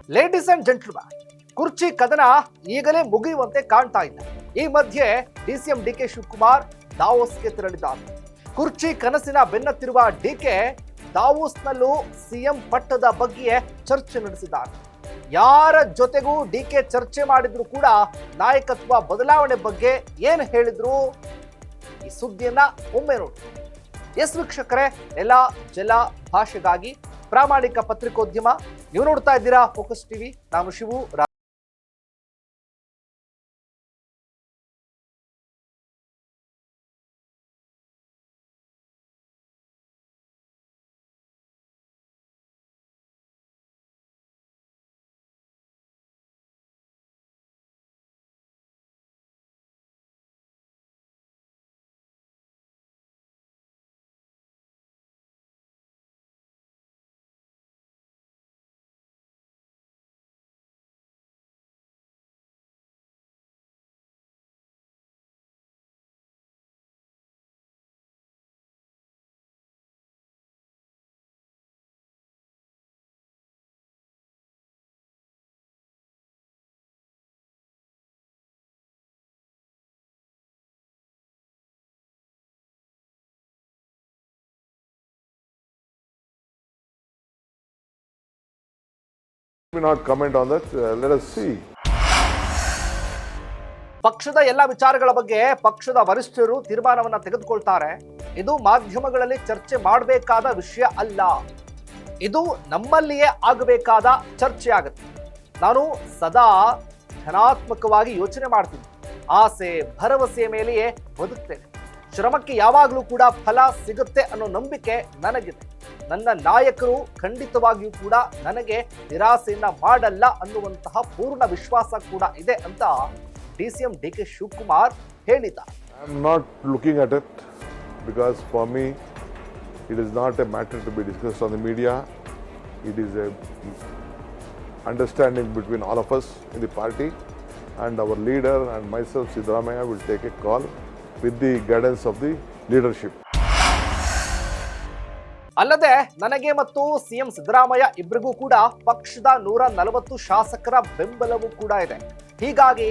Ladies and gentleman, ಕುರ್ಚಿ ಕದನ ಈಗಲೇ ಮುಗಿಯುವಂತೆ ಕಾಣ್ತಾ ಇಲ್ಲ. ಈ ಮಧ್ಯೆ ಡಿಸಿಎಂ ಡಿಕೆ ಶಿವಕುಮಾರ್ ದಾವೋಸ್ಗೆ ತೆರಳಿದ್ದಾರೆ. ಕುರ್ಚಿ ಕನಸಿನ ಬೆನ್ನತ್ತಿರುವ ಡಿಕೆ ದಾವೋಸ್ನಲ್ಲೂ ಸಿಎಂ ಪಟ್ಟದ ಬಗ್ಗೆ ಚರ್ಚೆ ನಡೆಸಿದ್ದಾರೆ. ಯಾರ ಜೊತೆಗೂ ಡಿಕೆ ಚರ್ಚೆ ಮಾಡಿದ್ರು ಕೂಡ ನಾಯಕತ್ವ ಬದಲಾವಣೆ ಬಗ್ಗೆ ಏನು ಹೇಳಿದ್ರು, ಈ ಸುದ್ದಿಯನ್ನ ಒಮ್ಮೆ ನೋಡಿ. ಎಸ್ ವೀಕ್ಷಕರೇ, ಎಲ್ಲ ಜಲ ಭಾಷೆಗಾಗಿ ಪ್ರಾಮಾಣಿಕ ಪತ್ರಿಕೋದ್ಯಮ, ನೀವು ನೋಡ್ತಾ ಇದ್ದೀರಾ ಫೋಕಸ್ ಟಿವಿ. ನಾನು Shivu. not comment on that. Let us see. ಪಕ್ಷದ ಎಲ್ಲ ವಿಚಾರಗಳ ಬಗ್ಗೆ ಪಕ್ಷದ ವರಿಷ್ಠರು ತೀರ್ಮಾನವನ್ನ ತೆಗೆದುಕೊಳ್ತಾರೆ. ಇದು ಮಾಧ್ಯಮಗಳಲ್ಲಿ ಚರ್ಚೆ ಮಾಡಬೇಕಾದ ವಿಷಯ ಅಲ್ಲ. ಇದು ನಮ್ಮಲ್ಲಿಯೇ ಆಗಬೇಕಾದ ಚರ್ಚೆ ಆಗುತ್ತೆ. ನಾನು ಸದಾ ಧನಾತ್ಮಕವಾಗಿ ಯೋಚನೆ ಮಾಡ್ತೀನಿ. ಆಸೆ ಭರವಸೆಯ ಮೇಲೆಯೇ ಬದುಕ್ತೇನೆ. ಶ್ರಮಕ್ಕೆ ಯಾವಾಗಲೂ ಕೂಡ ಫಲ ಸಿಗುತ್ತೆ ಅನ್ನೋ ನಂಬಿಕೆ ನನಗಿದೆ. ನನ್ನ ನಾಯಕರು ಖಂಡಿತವಾಗಿಯೂ ಕೂಡ ನನಗೆ ನಿರಾಸೆಯನ್ನ ಮಾಡಲ್ಲ ಅನ್ನುವಂತಹ ಪೂರ್ಣ ವಿಶ್ವಾಸ ಕೂಡ ಇದೆ ಅಂತ ಡಿಸಿಎಂ ಡಿಕೆ ಶಿವಕುಮಾರ್ ಹೇಳಿದ್ದಾರೆ. I am not looking at it because for me it is not a matter to be discussed on the media. It is a understanding between all of us in the party, and our leader and myself, Siddaramaiah, will take a call with the guidance of the leadership. ಅಲ್ಲದೆ ನನಗೆ ಮತ್ತು CM Siddaramaiah ಇಬ್ಬರಿಗೂ ಕೂಡ ಪಕ್ಷದ 140 ಶಾಸಕರ ಬೆಂಬಲವೂ ಕೂಡ ಇದೆ. ಹೀಗಾಗಿ